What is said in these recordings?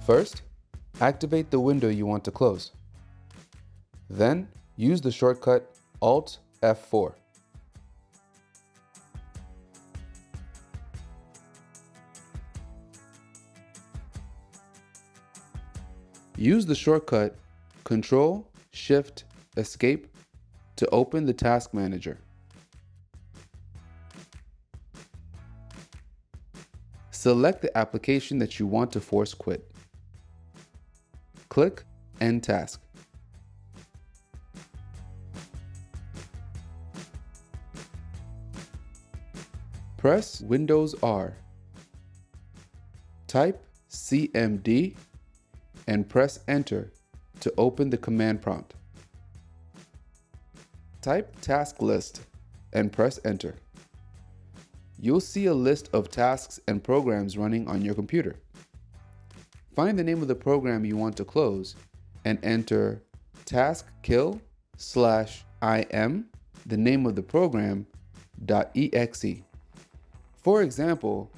First, activate the window you want to close. Then, use the shortcut Alt F4. Use the shortcut Ctrl-Shift-Escape to open the Task Manager. Select the application that you want to force quit. Click End Task. Press Windows R. Type CMD and press Enter to open the command prompt. Type Task List and press Enter. You'll see a list of tasks and programs running on your computer. Find the name of the program you want to close and enter taskkill/im, the name of the program, .exe. For example,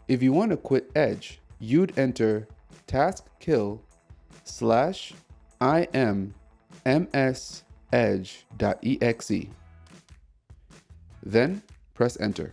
if you want to quit Edge, you'd enter taskkill/im msedge.exe. Then press Enter.